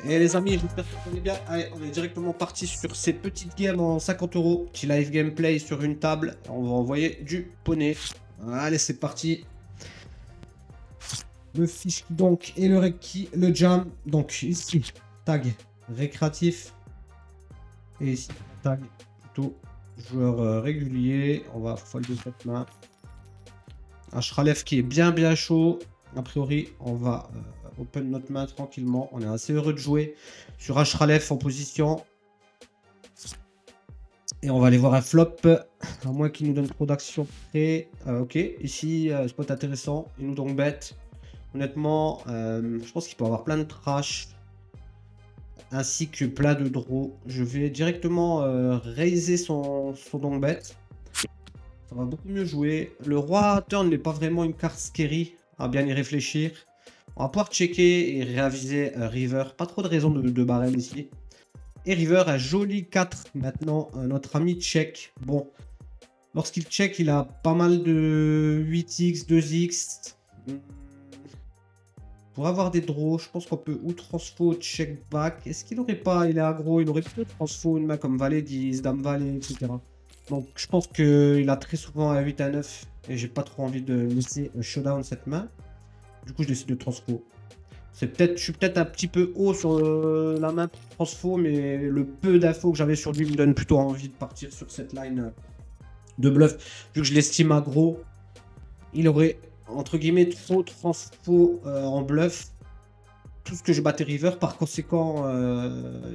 Et les amis, j'espère que vous allez bien. Allez, on est directement parti sur ces petites games en 50 euros. Petit live gameplay sur une table. On va envoyer du poney. Allez, c'est parti. Le fiche donc et le rec le jam. Donc ici, tag récréatif. Et ici, tag plutôt joueur régulier. On va fold de cette main. Ashralef qui est bien chaud. A priori, on va open notre main tranquillement. On est assez heureux de jouer sur Ashralef en position. Et on va aller voir un flop. À moins qu'il nous donne trop d'actions près. Ok, ici, spot intéressant. Il nous donc bête. Honnêtement, je pense qu'il peut avoir plein de trash. Ainsi que plein de draws. Je vais directement raiser son donc bet. Ça va beaucoup mieux jouer. Le roi turn n'est pas vraiment une carte scary. À bien y réfléchir. On va pouvoir checker et réaviser River. Pas trop de raison de barrel ici. Et River a joli 4. Maintenant, notre ami check. Bon, lorsqu'il check, il a pas mal de 8x, 2x. Pour avoir des draws, je pense qu'on peut ou transfo, check back. Est-ce qu'il aurait pas, il est aggro, il aurait pu transfo une main comme valet 10, dame valet, etc. Donc je pense qu'il a très souvent un 8 à 9 et j'ai pas trop envie de laisser showdown cette main. Du coup, je décide de transfo. Je suis peut-être un petit peu haut sur la main pour transfo, mais le peu d'infos que j'avais sur lui me donne plutôt envie de partir sur cette line de bluff. Vu que je l'estime aggro, il aurait entre guillemets trop transfo en bluff. Tout ce que je battais river, par conséquent,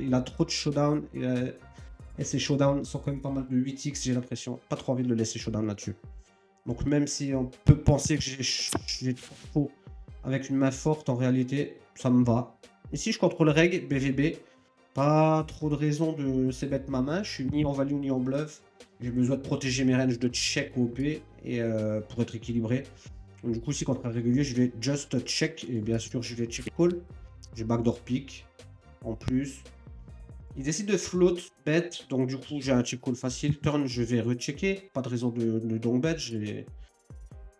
il a trop de showdown. Et ses showdowns sont quand même pas mal de 8x, j'ai l'impression. Pas trop envie de le laisser showdown là-dessus. Donc même si on peut penser que j'ai trop faux avec une main forte, en réalité, ça me va. Ici, je contrôle reg, BVB. Pas trop de raison de c'est bête ma main. Je suis ni en value ni en bluff. J'ai besoin de protéger mes ranges de check OP et pour être équilibré. Donc, du coup, si contre un régulier, je vais just check. Et bien sûr, je vais check call. J'ai backdoor pick. En plus, il décide de float bet, donc du coup j'ai un check call facile. Turn, je vais rechecker. Pas de raison de donk bet.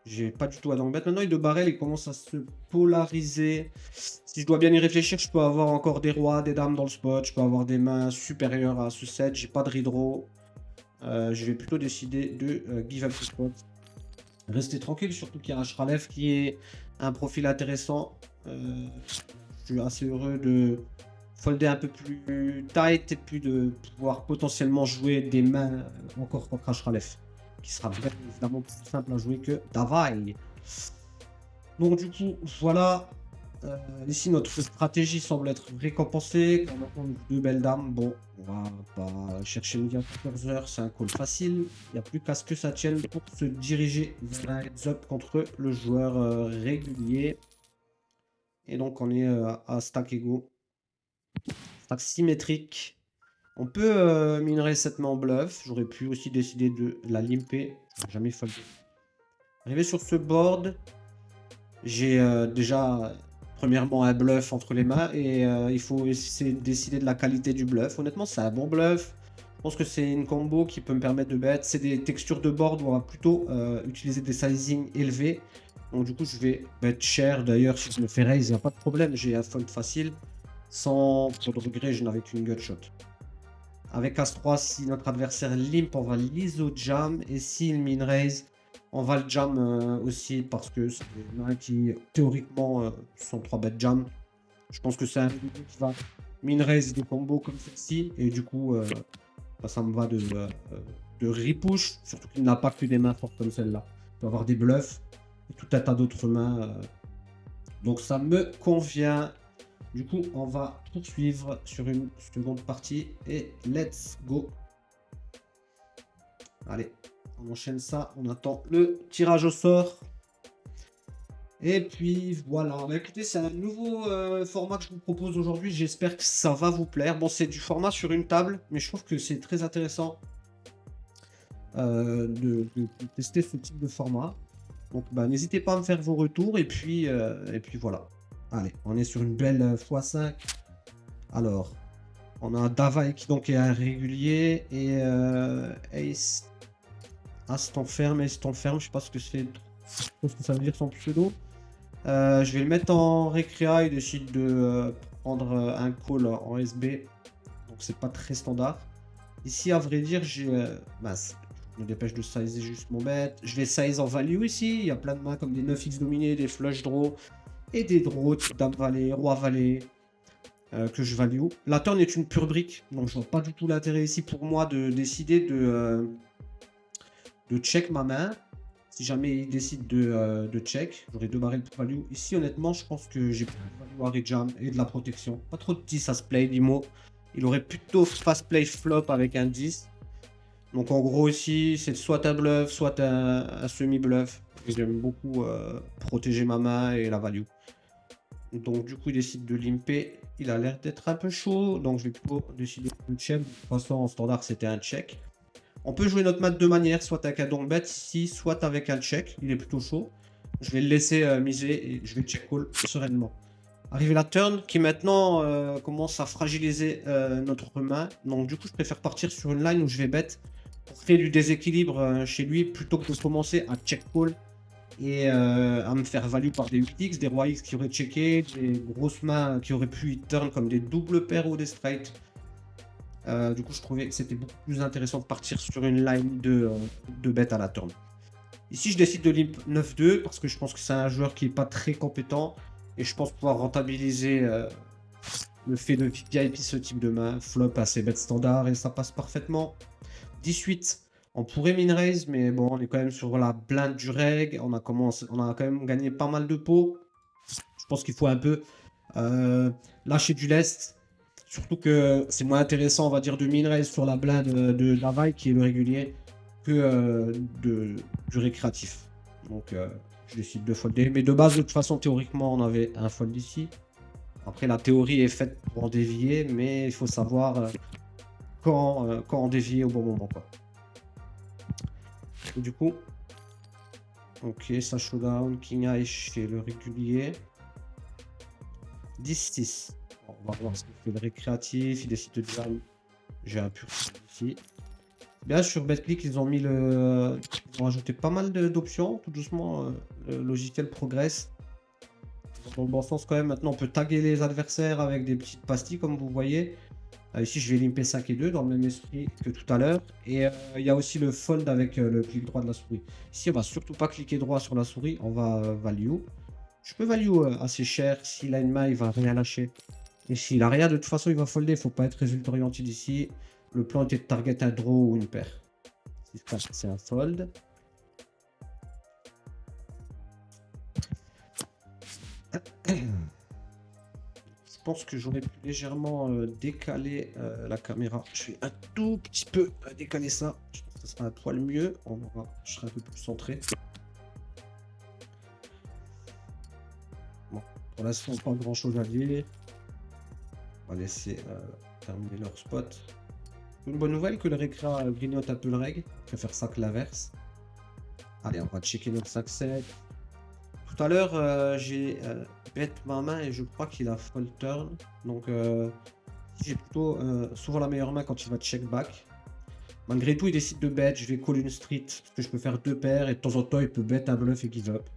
J'ai pas du tout à donk bet. Maintenant, il de barrel, il commence à se polariser. Si je dois bien y réfléchir, je peux avoir encore des rois, des dames dans le spot. Je peux avoir des mains supérieures à ce set. J'ai pas de redraw. Je vais plutôt décider de give up ce spot. Rester tranquille, surtout qu'il y a un Shralef qui est un profil intéressant. Je suis assez heureux de folder un peu plus tight et puis de pouvoir potentiellement jouer des mains encore contre Ashralef, qui sera bien évidemment plus simple à jouer que Davai. Donc du coup, voilà. Ici, notre stratégie semble être récompensée. Quand on a deux belles dames, bon, on va pas chercher le gain 14 heures, c'est un call facile. Il n'y a plus qu'à ce que ça tienne pour se diriger vers un heads up contre le joueur régulier. Et donc, on est à stack égaux. Stack symétrique. On peut minerer cette main en bluff. J'aurais pu aussi décider de la limper. Jamais foldé. Arrivé sur ce board, j'ai déjà premièrement un bluff entre les mains et il faut essayer de décider de la qualité du bluff. Honnêtement, c'est un bon bluff. Je pense que c'est une combo qui peut me permettre de bet. C'est des textures de board où on va plutôt utiliser des sizing élevés. Donc du coup, je vais bet cher. D'ailleurs, si je me fais raise, il n'y a pas de problème. J'ai un fold facile. Sans trop de regret, je n'avais qu'une gutshot. Avec As-3, si notre adversaire limp, on va l'iso jam. Et s'il min raise, on va le jam aussi parce que c'est un qui théoriquement sont 3 bet jam. Je pense que c'est un qui va min raise des combos comme celle-ci. Et du coup, ça me va de repush. Surtout qu'il n'a pas que des mains fortes comme celle-là. Il peut avoir des bluffs et tout un tas d'autres mains. Donc ça me convient. Du coup, on va poursuivre sur une seconde partie et let's go. Allez, on enchaîne ça. On attend le tirage au sort. Et puis voilà. Bah, écoutez, c'est un nouveau format que je vous propose aujourd'hui. J'espère que ça va vous plaire. Bon, c'est du format sur une table, mais je trouve que c'est très intéressant de tester ce type de format. Donc, bah, n'hésitez pas à me faire vos retours. Et puis voilà. Allez, on est sur une belle x5. Alors, on a un Davai qui donc est un régulier et Ace. As t'enferme, Ace t'enferme. Je sais pas ce que c'est. Je pense que ça veut dire son pseudo. Je vais le mettre en récréa. Il décide de prendre un call en SB. Donc c'est pas très standard. Ici, à vrai dire, j'ai... mince, je me dépêche de sizer juste mon bet. Je vais size en value ici. Il y a plein de mains comme des 9x dominés, des flush draws et des draws type dame valet, roi valet que je value. La turn est une pure brique, donc je vois pas du tout l'intérêt ici pour moi de décider de check ma main. Si jamais il décide de check, j'aurai 2 barrels pour value. Ici, honnêtement, je pense que j'ai plus de value à rejam et de la protection. Pas trop de 10 à se play, Limo. Il aurait plutôt fast play flop avec un 10. Donc en gros ici, c'est soit un bluff, soit un semi-bluff. J'aime beaucoup protéger ma main et la value. Donc du coup, il décide de limper. Il a l'air d'être un peu chaud. Donc je vais plutôt décider de check. De toute façon, en standard, c'était un check. On peut jouer notre mat de deux manières, soit avec un don bet ici, soit avec un check. Il est plutôt chaud. Je vais le laisser miser et je vais check call sereinement. Arrivé la turn qui maintenant commence à fragiliser notre main. Donc du coup, je préfère partir sur une line où je vais bet pour créer du déséquilibre chez lui plutôt que de commencer à check call et à me faire value par des 8x, des rois X qui auraient checké, des grosses mains qui auraient pu hit turn comme des doubles paires ou des straight. Du coup, je trouvais que c'était beaucoup plus intéressant de partir sur une line de bet à la turn. Ici, je décide de limp 9-2 parce que je pense que c'est un joueur qui n'est pas très compétent et je pense pouvoir rentabiliser le fait de VIP ce type de main. Flop assez bet standard et ça passe parfaitement. 18, on pourrait min raise, mais bon, on est quand même sur la blinde du reg. On a quand même gagné pas mal de pots. Je pense qu'il faut un peu lâcher du lest. Surtout que c'est moins intéressant, on va dire, de min raise sur la blinde de la vaille qui est le régulier que du récréatif. Donc je décide de folder. Mais de base, de toute façon, théoriquement, on avait un fold ici. Après, la théorie est faite pour en dévier, mais il faut savoir quand en dévier au bon moment, quoi. Et du coup, ok, ça showdown, king high chez le régulier. 10-6. On va voir ce qu'il fait le récréatif. Il décide de jam. J'ai un pur ici. Bien sur BetClick, ils ont mis le. Ils ont rajouté pas mal d'options. Tout doucement, le logiciel progresse. Dans le bon sens quand même. Maintenant, on peut taguer les adversaires avec des petites pastilles, comme vous voyez. Ici, je vais limper 5 et 2 dans le même esprit que tout à l'heure. Et il y a aussi le fold avec le clic droit de la souris. Ici, on va surtout pas cliquer droit sur la souris. On va value. Je peux value assez cher. S'il a une main, il va rien lâcher. Et s'il a rien, de toute façon, il va folder. Il faut pas être résultat orienté d'ici. Le plan était de target un draw ou une paire. C'est un fold. Je pense que j'aurais pu légèrement décaler la caméra. Je vais un tout petit peu décaler ça. Je pense que ça sera un poil mieux. Je serai un peu plus centré. Bon, pour l'instant, pas grand chose à dire. On va laisser terminer leur spot. Une bonne nouvelle que le récréa grignote un peu le reg. Je préfère ça que l'inverse. Allez, on va checker notre 5-7. Tout à l'heure, j'ai bet ma main et je crois qu'il a full turn. Donc, j'ai plutôt souvent la meilleure main quand il va check back. Malgré tout, il décide de bet. Je vais call une street parce que je peux faire deux paires et de temps en temps, il peut bet un bluff et give up.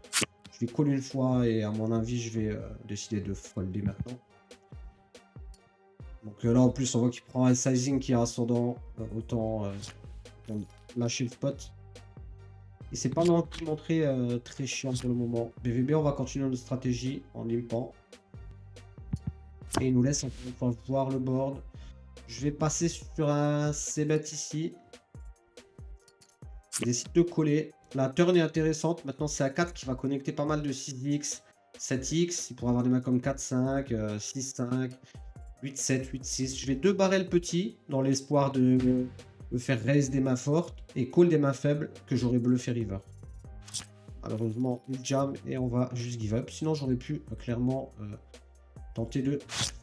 Je vais call une fois et à mon avis, je vais décider de folder maintenant. Donc là, en plus, on voit qu'il prend un sizing qui est ascendant. Autant lâcher le spot. Et c'est pas non plus montré très chiant pour le moment. BVB, on va continuer notre stratégie en limpant. Et il nous laisse encore une fois voir le board. Je vais passer sur un c-bet ici. Il décide de coller. La turn est intéressante. Maintenant, c'est un 4 qui va connecter pas mal de 6x, 7x. Il pourra avoir des mains comme 4-5, 6-5, 8-7, 8-6. Je vais 2 barrels petits dans l'espoir de faire raise des mains fortes et call des mains faibles que j'aurais bluffé river. Malheureusement, il jam et on va juste give up. Sinon, j'aurais pu clairement tenter de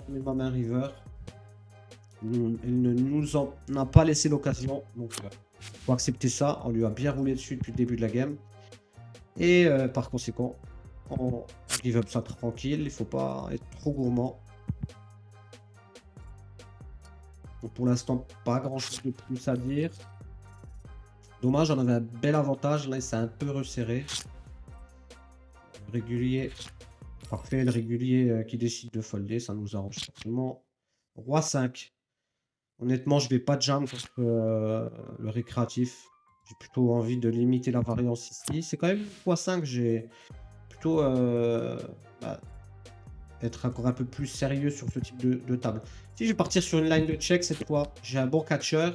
mettre ma main river. Elle ne nous en a pas laissé l'occasion. Donc, il faut accepter ça. On lui a bien roulé dessus depuis le début de la game. Et par conséquent, on give up ça tranquille. Il ne faut pas être trop gourmand. Donc pour l'instant, pas grand chose de plus à dire. Dommage, on avait un bel avantage. Là, il s'est un peu resserré. Régulier Parfait, le régulier qui décide de folder, ça nous arrange forcément. Roi 5. Honnêtement, je vais pas jam contre le récréatif. J'ai plutôt envie de limiter la variance ici. C'est quand même roi 5, j'ai plutôt bah, être encore un peu plus sérieux sur ce type de table. Si je vais partir sur une line de check cette fois, j'ai un bon catcher.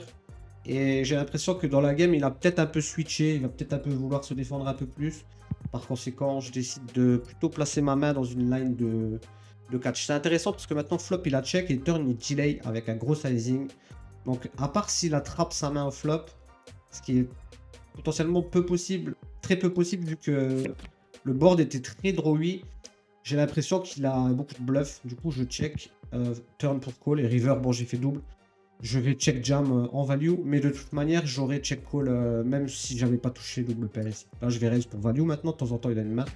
Et j'ai l'impression que dans la game, il a peut-être un peu switché, il va peut-être un peu vouloir se défendre un peu plus. Par conséquent, je décide de plutôt placer ma main dans une line de catch. C'est intéressant parce que maintenant, flop, il a check et turn, il delay avec un gros sizing. Donc, à part s'il attrape sa main au flop, ce qui est potentiellement peu possible, très peu possible vu que le board était très drawy, j'ai l'impression qu'il a beaucoup de bluff. Du coup, je check turn pour call et river, bon, j'ai fait double. Je vais check jam en value, mais de toute manière, j'aurais check call même si j'avais pas touché double pair ici. Là, je vais raise pour value maintenant. De temps en temps, il a une main.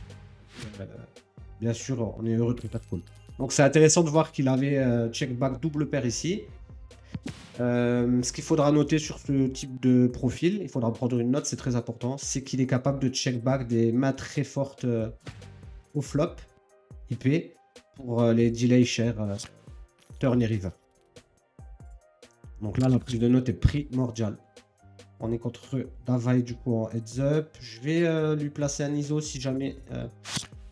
Bien sûr, on est heureux de faire call. Donc, c'est intéressant de voir qu'il avait check back double pair ici. Ce qu'il faudra noter sur ce type de profil, il faudra prendre une note, c'est très important, c'est qu'il est capable de check back des mains très fortes au flop, IP, pour les delay share turn et river. Donc là, la prise de note est primordiale. On est contre Davai du coup en heads up. Je vais lui placer un ISO si jamais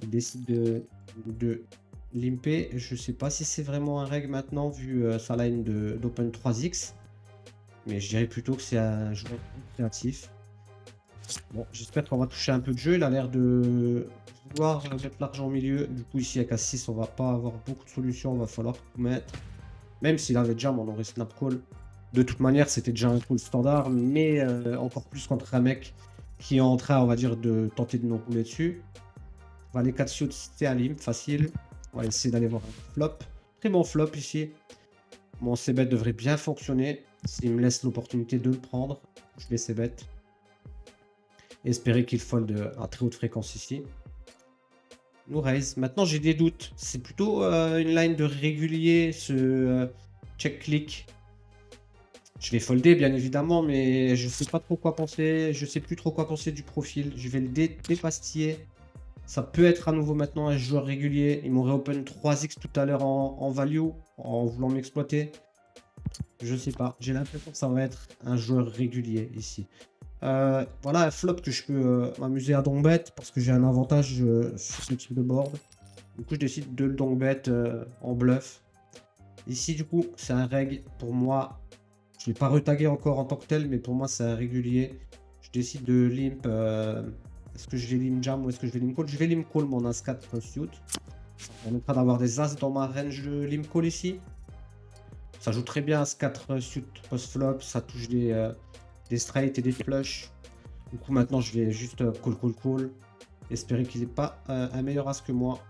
il décide de limper. Je sais pas si c'est vraiment un reg maintenant vu sa line d'open 3x. Mais je dirais plutôt que c'est un joueur créatif. Bon, j'espère qu'on va toucher un peu de jeu. Il a l'air de vouloir mettre l'argent au milieu. Du coup, ici avec A6, on va pas avoir beaucoup de solutions. Il va falloir tout mettre. Même s'il avait jam, on aurait snap call. De toute manière, c'était déjà un call standard, mais encore plus contre un mec qui est en train, on va dire, de tenter de nous rouler dessus. On va les 4 suits, c'est un limp, facile. On va essayer d'aller voir un flop. Très bon flop ici. Mon c-bet devrait bien fonctionner. S'il me laisse l'opportunité de le prendre, je vais c-bet. Espérer qu'il fold à très haute fréquence ici. Nous raise. Maintenant, j'ai des doutes. C'est plutôt une line de régulier, ce check-click. Je vais folder, bien évidemment, mais je sais pas trop quoi penser. Je sais plus trop quoi penser du profil. Je vais le dépastiller. Ça peut être à nouveau maintenant un joueur régulier. Il m'aurait open 3x tout à l'heure en value, en voulant m'exploiter. Je sais pas. J'ai l'impression que ça va être un joueur régulier ici. Voilà un flop que je peux m'amuser à donk bet parce que j'ai un avantage sur ce type de board. Du coup, je décide de le donk bet en bluff. Ici, du coup, c'est un reg pour moi. Je ne l'ai pas retagué encore en tant que tel, mais pour moi, c'est un régulier. Je décide de limp. Est-ce que je vais limp jam ou est-ce que je vais limp call? Je vais limp call mon as-4 suit. Ça permettra d'avoir des as dans ma range de limp call ici. Ça joue très bien as-4 suit post-flop. Ça touche des straight et des flush. Du coup, maintenant, je vais juste call. Espérer qu'il n'ait pas un meilleur as que moi.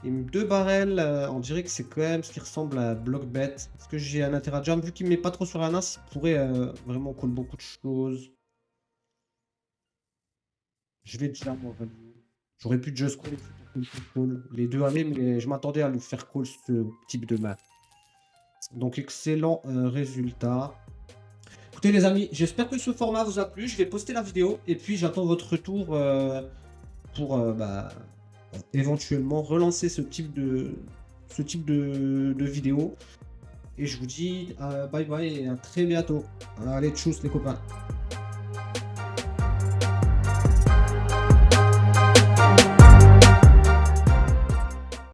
Il me 2 barrels, on dirait que c'est quand même ce qui ressemble à block bet. Est-ce que j'ai un intérêt à jam? Vu qu'il ne met pas trop sur un as, il pourrait vraiment call beaucoup de choses. Je vais jam en fait. J'aurais pu just call. Les deux allaient, mais je m'attendais à lui faire call ce type de main. Donc excellent résultat. Écoutez les amis, j'espère que ce format vous a plu. Je vais poster la vidéo et puis j'attends votre retour pour éventuellement relancer ce type de vidéo. Et je vous dis bye bye et à très bientôt. Allez, tchuss les copains.